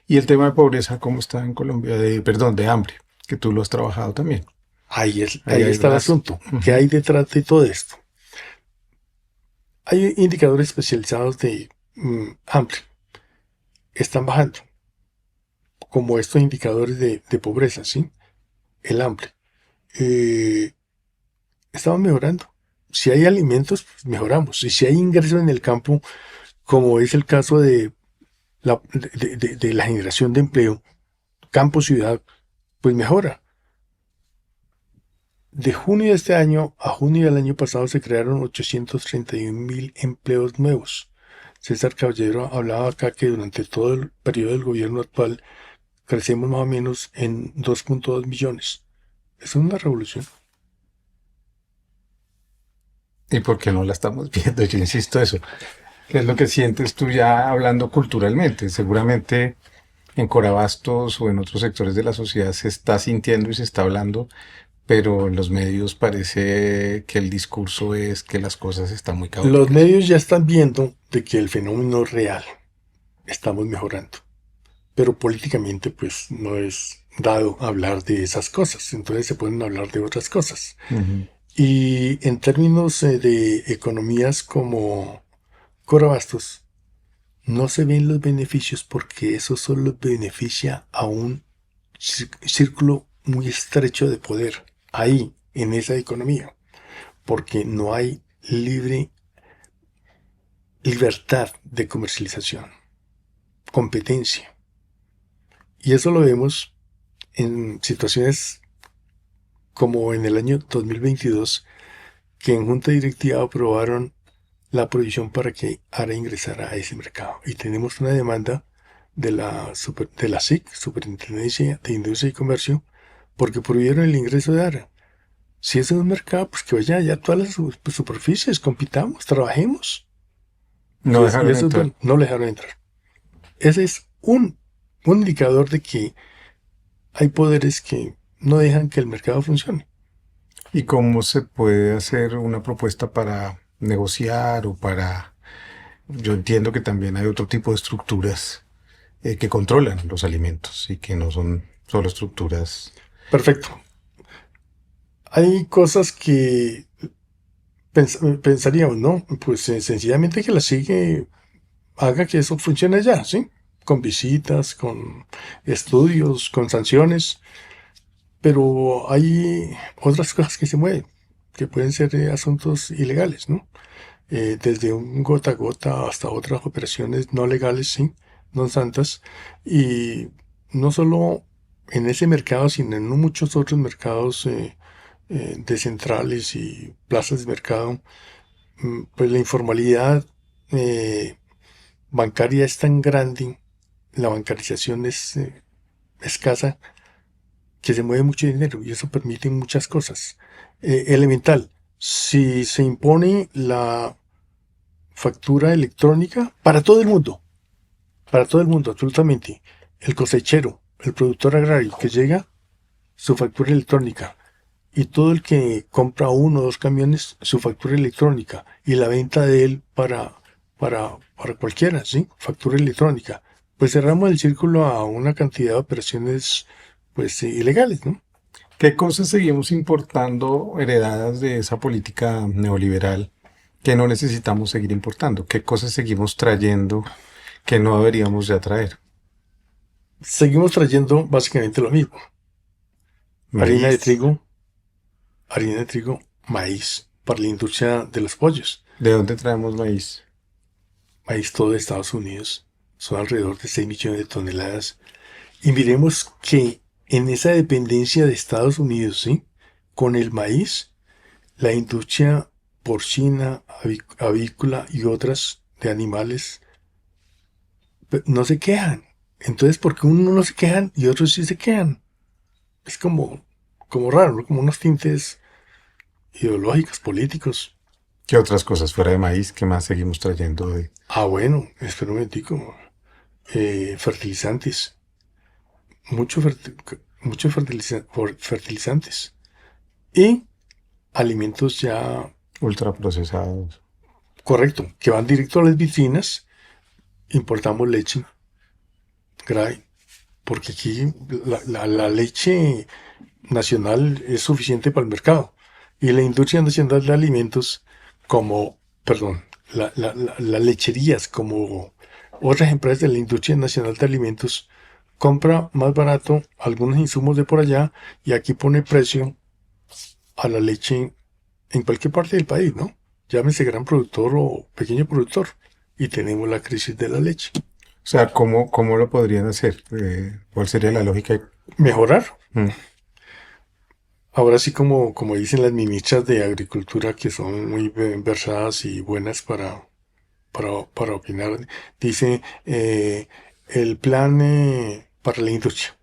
Speaker 1: Y el tema de pobreza, ¿cómo está en Colombia? Perdón, de hambre, que tú lo has trabajado también. Ahí
Speaker 2: Ahí
Speaker 1: hay
Speaker 2: está el
Speaker 1: unas.
Speaker 2: asunto. ¿Qué
Speaker 1: Ujú.
Speaker 2: hay detrás de todo esto? Hay indicadores especializados de hambre. Están bajando, como estos indicadores de pobreza, ¿sí? El hambre. Eh, Estamos mejorando. Si hay alimentos, pues mejoramos. Y si hay ingresos en el campo, como es el caso de la generación de empleo, campo-ciudad, pues mejora. De junio de este año a junio del año pasado se crearon 831.000 empleos nuevos. César Caballero hablaba acá que durante todo el periodo del gobierno actual crecemos más o menos en 2.2 millones. Es una revolución.
Speaker 1: ¿Y por qué no la estamos viendo? Yo insisto eso. ¿Qué es lo que sientes tú ya hablando culturalmente? Seguramente en Corabastos o en otros sectores de la sociedad se está sintiendo y se está hablando, pero en los medios parece que el discurso es que las cosas están muy
Speaker 2: Los
Speaker 1: caóticas.
Speaker 2: medios ya están viendo de que el fenómeno es real. Estamos mejorando. Pero políticamente pues no es dado hablar de esas cosas. Entonces se pueden hablar de otras cosas.
Speaker 1: Ujú.
Speaker 2: Y en términos de economías como Corabastos, no se ven los beneficios, porque eso solo beneficia a un círculo muy estrecho de poder ahí, en esa economía, porque no hay libertad de comercialización, competencia. Y eso lo vemos en situaciones como en el año 2022, que en junta directiva aprobaron la prohibición para que ARA ingresara a ese mercado. Y tenemos una demanda de la SIC, Superintendencia de Industria y Comercio, porque prohibieron el ingreso de ARA. Si ese es un mercado, pues que vaya allá a todas las superficies, compitamos, trabajemos.
Speaker 1: No
Speaker 2: Y
Speaker 1: dejaron
Speaker 2: eso es
Speaker 1: entrar.
Speaker 2: bueno, no le dejaron entrar. Ese es un indicador de que hay poderes que no dejan que el mercado funcione.
Speaker 1: ¿Y cómo se puede hacer una propuesta para negociar o para... Yo entiendo que también hay otro tipo de estructuras que controlan los alimentos y que no son solo estructuras.
Speaker 2: Perfecto. Hay cosas que pensaríamos, ¿no? Pues sencillamente que la sigue haga que eso funcione ya, ¿sí? Con visitas, con estudios, con sanciones, pero hay otras cosas que se mueven, que pueden ser asuntos ilegales, ¿no? Desde un gota a gota hasta otras operaciones no legales, sí, no santas, y no solo en ese mercado, sino en muchos otros mercados de centrales y plazas de mercado. Pues la informalidad eh, bancaria es tan grande, la bancarización es escasa, que se mueve mucho dinero, y eso permite muchas cosas. Elemental, si se impone la factura electrónica para todo el mundo, absolutamente, el cosechero, el productor agrario que llega, su factura electrónica, y todo el que compra uno o dos camiones, su factura electrónica, y la venta de él para cualquiera, ¿sí? Factura electrónica. Pues cerramos el círculo a una cantidad de operaciones pues ilegales, ¿no?
Speaker 1: ¿Qué cosas seguimos importando heredadas de esa política neoliberal que no necesitamos seguir importando? ¿Qué cosas seguimos trayendo que no deberíamos ya traer?
Speaker 2: Seguimos trayendo básicamente lo mismo. Harina de
Speaker 1: Maíz.
Speaker 2: trigo, harina de trigo, maíz para la industria de los pollos.
Speaker 1: ¿De dónde traemos maíz?
Speaker 2: Maíz todo de Estados Unidos. Son alrededor de 6 millones de toneladas. Y miremos que en esa dependencia de Estados Unidos, ¿sí? Con el maíz, la industria porcina, avícola y otras de animales no se quejan. Entonces, ¿por qué unos no se quejan y otros sí se quejan? Es como raro, ¿no? Como unos tintes ideológicos, políticos.
Speaker 1: ¿Qué otras cosas fuera de maíz? ¿Qué más seguimos trayendo de?
Speaker 2: Ah, bueno, espera un momentico. Fertilizantes. Muchos fertilizantes. Y alimentos ya,
Speaker 1: Ultraprocesados.
Speaker 2: correcto, que van directo a las vitrinas. Importamos leche grave, porque aquí la leche nacional es suficiente para el mercado. Y la industria nacional de alimentos, como, perdón, las lecherías, como otras empresas de la industria nacional de alimentos, compra más barato algunos insumos de por allá y aquí pone precio a la leche en cualquier parte del país, ¿no? Llámese gran productor o pequeño productor. Y tenemos la crisis de la leche.
Speaker 1: O sea, ¿cómo lo podrían hacer? ¿Cuál sería la lógica?
Speaker 2: Mejorar.
Speaker 1: Mm.
Speaker 2: Ahora sí, como dicen las ministras de Agricultura, que son muy versadas y buenas para opinar, dice el plan para la industria,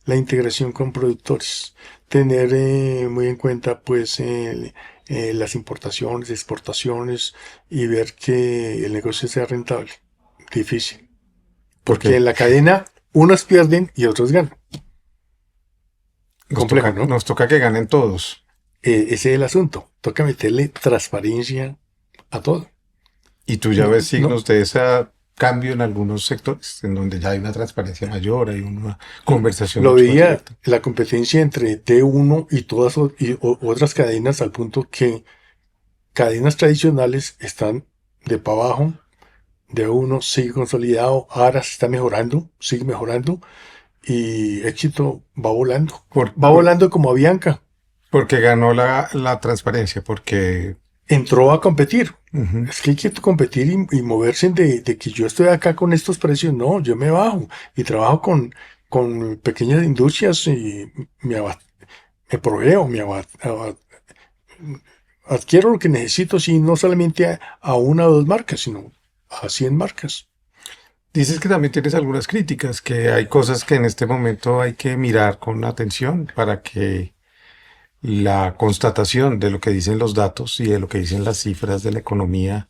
Speaker 2: la integración con productores, tener muy en cuenta pues las importaciones, exportaciones y ver que el negocio sea rentable. Difícil, porque
Speaker 1: Porque
Speaker 2: en la cadena unos pierden y otros ganan. Complejo, ¿no?
Speaker 1: nos toca que ganen todos.
Speaker 2: Ese es el asunto. Toca meterle transparencia a todo.
Speaker 1: Y tú ya
Speaker 2: No,
Speaker 1: ves
Speaker 2: no,
Speaker 1: signos de ese cambio en algunos sectores, en donde ya hay una transparencia mayor, hay una
Speaker 2: no.
Speaker 1: conversación
Speaker 2: Lo
Speaker 1: mucho más
Speaker 2: veía
Speaker 1: directa.
Speaker 2: la competencia entre D1 y todas otras cadenas al punto que cadenas tradicionales están de para abajo, D1 sigue consolidado, ahora se está mejorando, sigue mejorando y éxito va volando.
Speaker 1: Por,
Speaker 2: Va
Speaker 1: por-
Speaker 2: volando como Avianca.
Speaker 1: porque ganó la transparencia, porque
Speaker 2: Entró a competir.
Speaker 1: ujú,
Speaker 2: Es que hay que competir y moverse de que yo estoy acá con estos precios. No, yo me bajo y trabajo con pequeñas industrias y me, me proveo, adquiero lo que necesito, sí, no solamente a una o dos marcas, sino a 100 marcas.
Speaker 1: dices que también tienes algunas críticas, que hay cosas que en este momento hay que mirar con atención para que la constatación de lo que dicen los datos y de lo que dicen las cifras de la economía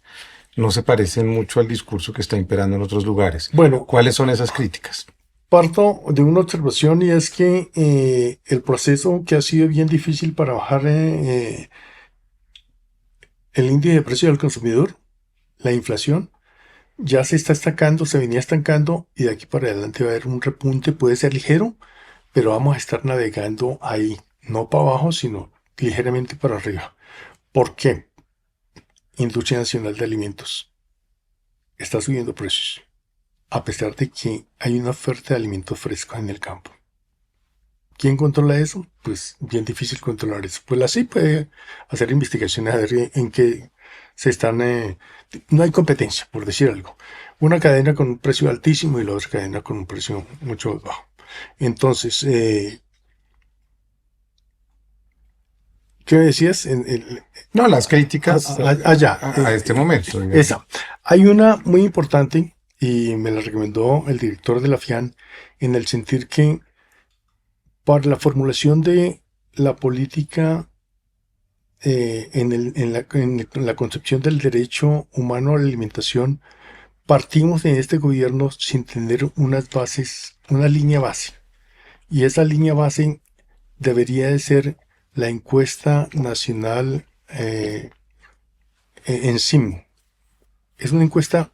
Speaker 1: no se parecen mucho al discurso que está imperando en otros lugares.
Speaker 2: Bueno,
Speaker 1: ¿Cuáles son esas críticas?
Speaker 2: parto de una observación y es que el proceso que ha sido bien difícil para bajar el índice de precio del consumidor, la inflación, ya se está estancando, se venía estancando y de aquí para adelante va a haber un repunte, puede ser ligero, pero vamos a estar navegando ahí, no para abajo, sino ligeramente para arriba. ¿Por qué? Industria Nacional de Alimentos está subiendo precios, a pesar de que hay una oferta de alimentos frescos en el campo. ¿Quién controla eso? Pues bien difícil controlar eso. Pues la CIP puede hacer investigaciones a ver en qué se están... no hay competencia, por decir algo. Una cadena con un precio altísimo y la otra cadena con un precio mucho más bajo. Entonces, ¿qué me decías?
Speaker 1: No, las críticas
Speaker 2: Allá,
Speaker 1: a este momento, digamos.
Speaker 2: esa. Hay una muy importante y me la recomendó el director de la FIAN en el sentir que para la formulación de la política en la concepción del derecho humano a la alimentación, partimos en este gobierno sin tener unas bases, una línea base. Y esa línea base debería de ser la encuesta nacional en SIM. Es una encuesta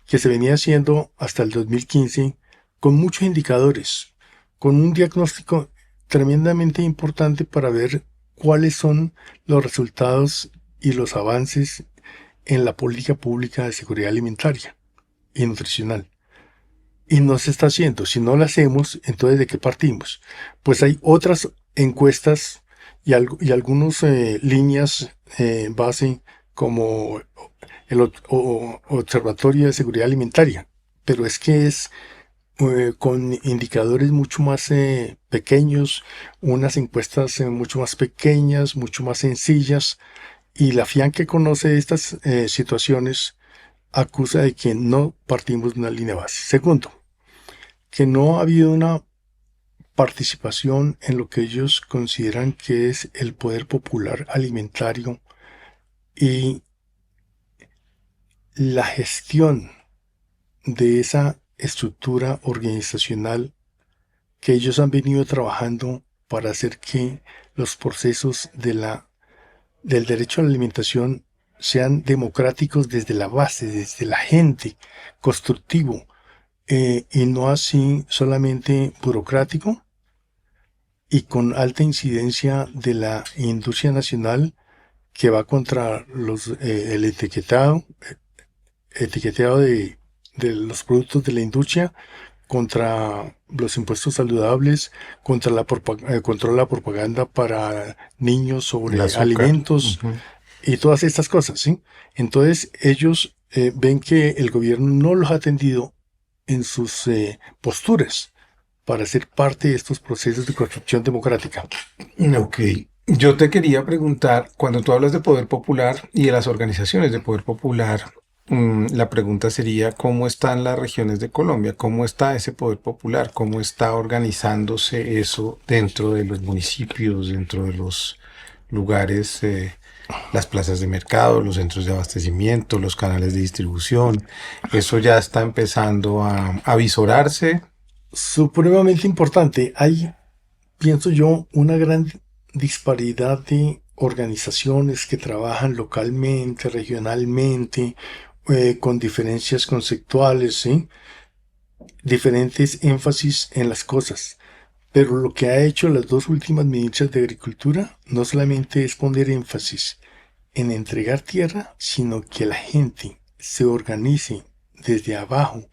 Speaker 2: que se venía haciendo hasta el 2015 con muchos indicadores, con un diagnóstico tremendamente importante para ver cuáles son los resultados y los avances en la política pública de seguridad alimentaria y nutricional. y no se está haciendo. Si no lo hacemos, entonces ¿de qué partimos? Pues hay otras encuestas y algunas líneas base como el Observatorio de Seguridad Alimentaria, pero es que es con indicadores mucho más pequeños, unas encuestas mucho más pequeñas, mucho más sencillas, y la FIAN que conoce estas situaciones acusa de que no partimos de una línea base. Segundo, que no ha habido una participación en lo que ellos consideran que es el poder popular alimentario y la gestión de esa estructura organizacional que ellos han venido trabajando para hacer que los procesos del derecho a la alimentación sean democráticos desde la base, desde la gente, constructivo, y no así solamente burocrático y con alta incidencia de la industria nacional que va contra el etiquetado de los productos de la industria, contra los impuestos saludables, contra la propaganda para niños
Speaker 1: El
Speaker 2: sobre
Speaker 1: azúcar.
Speaker 2: alimentos
Speaker 1: Ujú.
Speaker 2: y todas estas cosas, ¿sí? Entonces ellos ven que el gobierno no los ha atendido en sus posturas para ser parte de estos procesos de construcción democrática.
Speaker 1: Ok. Yo te quería preguntar, cuando tú hablas de poder popular y de las organizaciones de poder popular, la pregunta sería, ¿cómo están las regiones de Colombia? ¿Cómo está ese poder popular? ¿Cómo está organizándose eso dentro de los municipios, dentro de los lugares, las plazas de mercado, los centros de abastecimiento, los canales de distribución? Eso ya está empezando a visorarse.
Speaker 2: Supremamente importante. Hay, pienso yo, una gran disparidad de organizaciones que trabajan localmente, regionalmente, con diferencias conceptuales, ¿sí? Diferentes énfasis en las cosas. Pero lo que ha hecho las dos últimas ministras de Agricultura no solamente es poner énfasis en entregar tierra, sino que la gente se organice desde abajo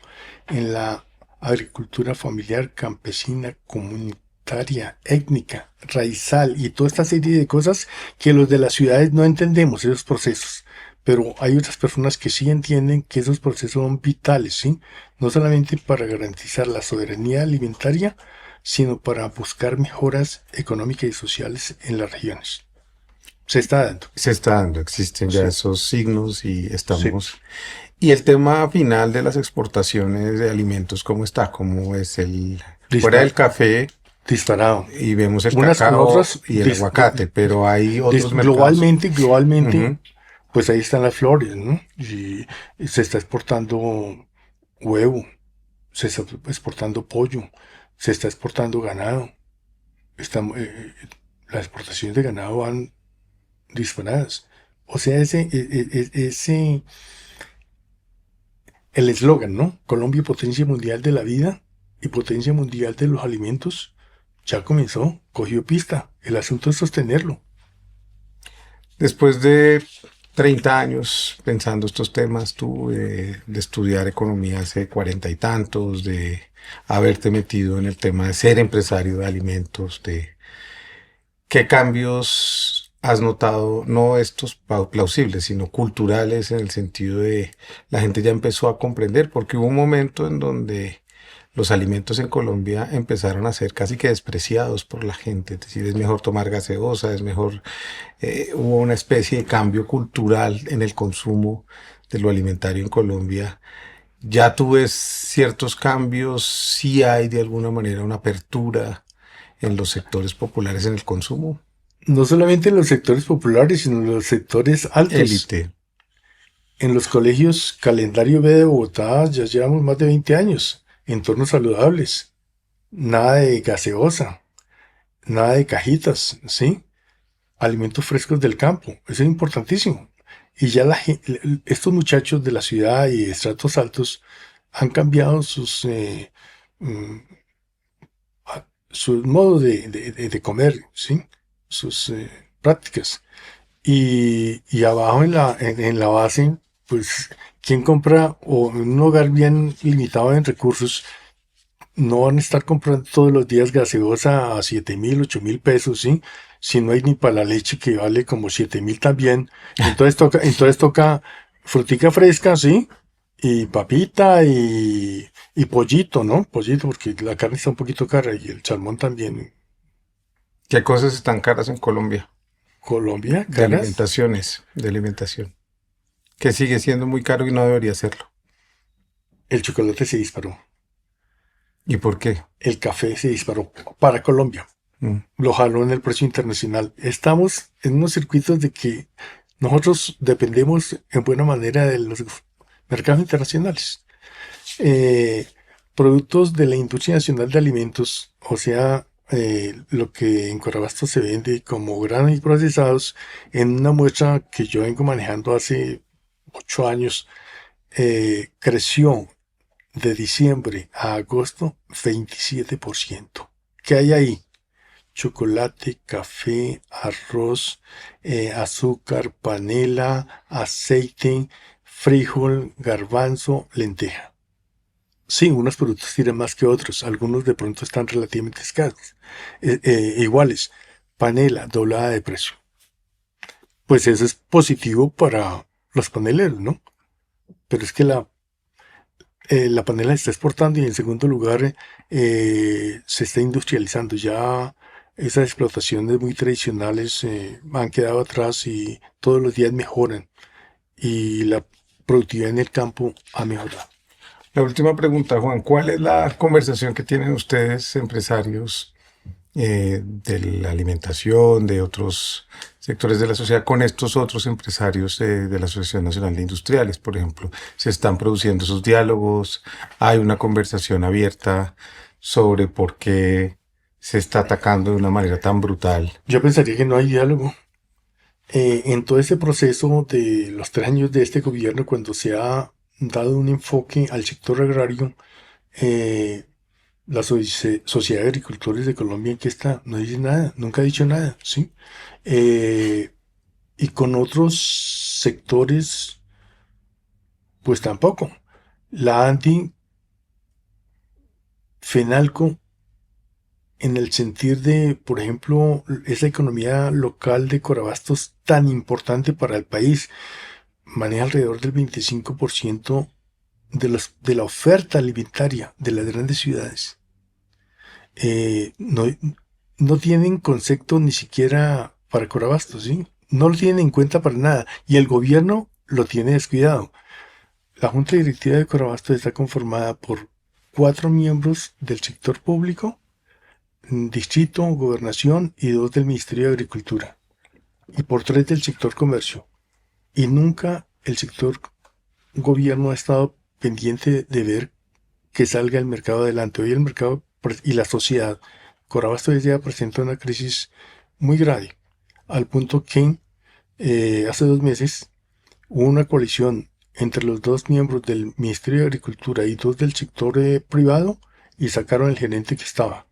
Speaker 2: en la agricultura familiar, campesina, comunitaria, étnica, raizal y toda esta serie de cosas que los de las ciudades no entendemos esos procesos. Pero hay otras personas que sí entienden que esos procesos son vitales, ¿sí? No solamente para garantizar la soberanía alimentaria, sino para buscar mejoras económicas y sociales en las regiones. Se está dando.
Speaker 1: Se está dando, existen ya
Speaker 2: Sí,
Speaker 1: esos signos y
Speaker 2: sí.
Speaker 1: estamos. Y el tema final de las exportaciones de alimentos, ¿cómo está? ¿Cómo es el... Fuera del
Speaker 2: Dispar-
Speaker 1: café
Speaker 2: disparado.
Speaker 1: y vemos el
Speaker 2: Unas con
Speaker 1: cacao
Speaker 2: otras,
Speaker 1: y el aguacate, pero hay otros mercados.
Speaker 2: globalmente,
Speaker 1: Ujú.
Speaker 2: pues ahí están las flores, ¿no? Y se está exportando huevo, se está exportando pollo, se está exportando ganado. Las exportaciones de ganado van disparadas. O sea, el eslogan, ¿no? Colombia, potencia mundial de la vida y potencia mundial de los alimentos, ya comenzó, cogió pista. El asunto es sostenerlo.
Speaker 1: Después de 30 años pensando estos temas, tú de estudiar economía hace 40 y tantos, de haberte metido en el tema de ser empresario de alimentos, de ¿qué cambios has notado, no estos plausibles, sino culturales en el sentido de la gente ya empezó a comprender? Porque hubo un momento en donde los alimentos en Colombia empezaron a ser casi que despreciados por la gente, es decir, es mejor tomar gaseosa, es mejor, hubo una especie de cambio cultural en el consumo de lo alimentario en Colombia. Ya tú ves ciertos cambios, sí hay de alguna manera una apertura en los sectores populares en el consumo.
Speaker 2: No solamente en los sectores populares, sino en los sectores altos.
Speaker 1: Élite.
Speaker 2: En los colegios Calendario B de Bogotá ya llevamos más de 20 años. Entornos saludables. Nada de gaseosa. Nada de cajitas, ¿sí? Alimentos frescos del campo. Eso es importantísimo. Y ya estos muchachos de la ciudad y de estratos altos han cambiado mm, sus modos de comer, ¿sí? Sus prácticas. Y abajo en la base, pues, ¿quién compra o en un hogar bien limitado en recursos? no van a estar comprando todos los días gaseosa a 7.000, 8.000 pesos, ¿sí? Si no hay ni para la leche que vale como 7.000 también. Entonces toca frutica fresca, ¿sí? Y papita y pollito, ¿no? Pollito, porque la carne está un poquito cara y el salmón también.
Speaker 1: ¿Qué cosas están caras en Colombia?
Speaker 2: Colombia, caras.
Speaker 1: De alimentación, que sigue siendo muy caro y no debería serlo.
Speaker 2: El chocolate se disparó.
Speaker 1: ¿Y por qué?
Speaker 2: El café se disparó para Colombia.
Speaker 1: Mm.
Speaker 2: Lo jaló en el precio internacional. Estamos en unos circuitos de que nosotros dependemos en buena manera de los mercados internacionales. Eh, Productos de la industria nacional de alimentos, o sea, lo que en Corabastos se vende como granos y procesados, en una muestra que yo vengo manejando hace 8 años, creció de diciembre a agosto 27%. ¿Qué hay ahí? Chocolate, café, arroz, azúcar, panela, aceite, frijol, garbanzo, lenteja. Sí, unos productos tiran más que otros, algunos de pronto están relativamente escasos, iguales. Panela, doblada de precio. Pues eso es positivo para los paneleros, ¿no? Pero es que la panela se está exportando y en segundo lugar se está industrializando. Ya esas explotaciones muy tradicionales han quedado atrás y todos los días mejoran y la productividad en el campo ha mejorado.
Speaker 1: La última pregunta, Juan, ¿cuál es la conversación que tienen ustedes, empresarios de la alimentación, de otros sectores de la sociedad, con estos otros empresarios de la Asociación Nacional de Industriales, por ejemplo? ¿Se están produciendo esos diálogos? ¿Hay una conversación abierta sobre por qué se está atacando de una manera tan brutal?
Speaker 2: Yo pensaría que no hay diálogo. En todo este proceso de los 3 años de este gobierno, cuando se ha dado un enfoque al sector agrario, eh, la Sociedad de Agricultores de Colombia, ¿en qué está? No dice nada, nunca ha dicho nada, ¿sí? Eh, y con otros sectores, pues tampoco. La ANDI, FENALCO, en el sentir de, por ejemplo, esa economía local de Corabastos tan importante para el país, maneja alrededor del 25% de la oferta alimentaria de las grandes ciudades. No, no tienen concepto ni siquiera para Corabastos, ¿sí? No lo tienen en cuenta para nada. Y el gobierno lo tiene descuidado. La Junta Directiva de Corabastos está conformada por 4 miembros del sector público, distrito, gobernación y 2 del Ministerio de Agricultura. Y por 3 del sector comercio. Y nunca el sector gobierno ha estado pendiente de ver que salga el mercado adelante. Hoy el mercado y la sociedad, Corabastos hoy día presenta una crisis muy grave, al punto que hace 2 meses hubo una coalición entre los 2 miembros del Ministerio de Agricultura y 2 del sector privado y sacaron el gerente que estaba,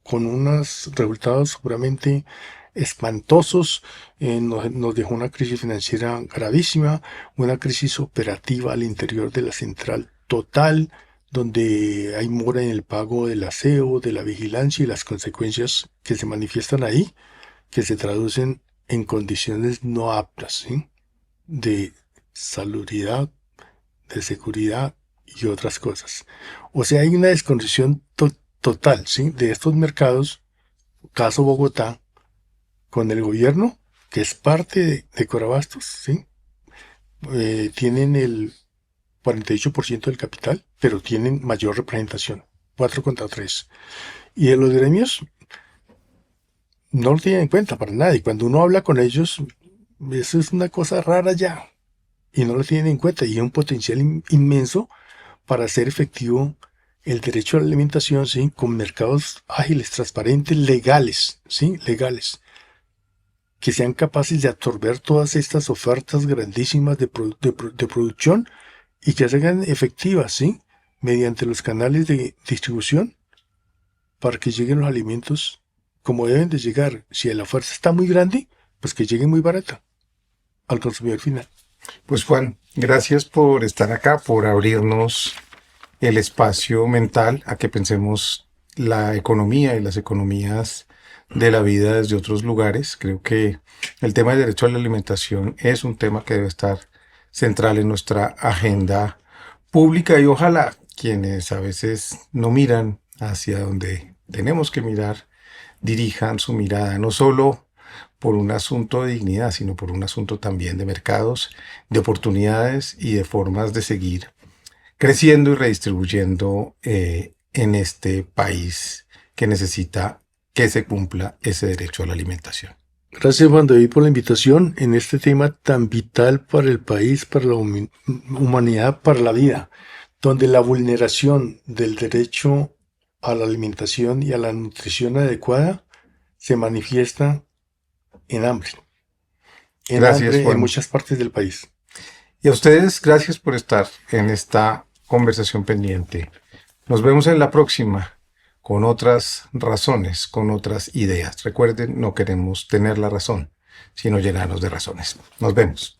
Speaker 2: con unos resultados seguramente espantosos. Nos dejó una crisis financiera gravísima, una crisis operativa al interior de la central total, donde hay mora en el pago del aseo, de la vigilancia y las consecuencias que se manifiestan ahí, que se traducen en condiciones no aptas, ¿sí? De salubridad, de seguridad y otras cosas. O sea, hay una desconexión total, ¿sí? De estos mercados, caso Bogotá, con el gobierno, que es parte de Corabastos, ¿sí? Tienen el 48% del capital, pero tienen mayor representación, 4 contra 3. Y de los gremios, no lo tienen en cuenta para nada. Y cuando uno habla con ellos, eso es una cosa rara ya. Y no lo tienen en cuenta. Y hay un potencial inmenso para hacer efectivo el derecho a la alimentación, ¿sí? Con mercados ágiles, transparentes, legales, ¿sí? Legales, que sean capaces de absorber todas estas ofertas grandísimas de producción y que se hagan efectivas, ¿sí? Mediante los canales de distribución para que lleguen los alimentos como deben de llegar. Si la oferta está muy grande, pues que llegue muy barata al consumidor final.
Speaker 1: Pues Juan, gracias por estar acá, por abrirnos el espacio mental a que pensemos la economía y las economías de la vida desde otros lugares. Creo que el tema del derecho a la alimentación es un tema que debe estar central en nuestra agenda pública y ojalá quienes a veces no miran hacia donde tenemos que mirar dirijan su mirada no solo por un asunto de dignidad, sino por un asunto también de mercados, de oportunidades y de formas de seguir creciendo y redistribuyendo en este país que necesita que se cumpla ese derecho a la alimentación.
Speaker 2: Gracias, Juan David, por la invitación en este tema tan vital para el país, para la humanidad, para la vida, donde la vulneración del derecho a la alimentación y a la nutrición adecuada se manifiesta en hambre,
Speaker 1: Gracias,
Speaker 2: en
Speaker 1: Juan.
Speaker 2: muchas partes del país.
Speaker 1: Y a ustedes, gracias por estar en esta conversación pendiente. Nos vemos en la próxima con otras razones, con otras ideas. Recuerden, no queremos tener la razón, sino llenarnos de razones. Nos vemos.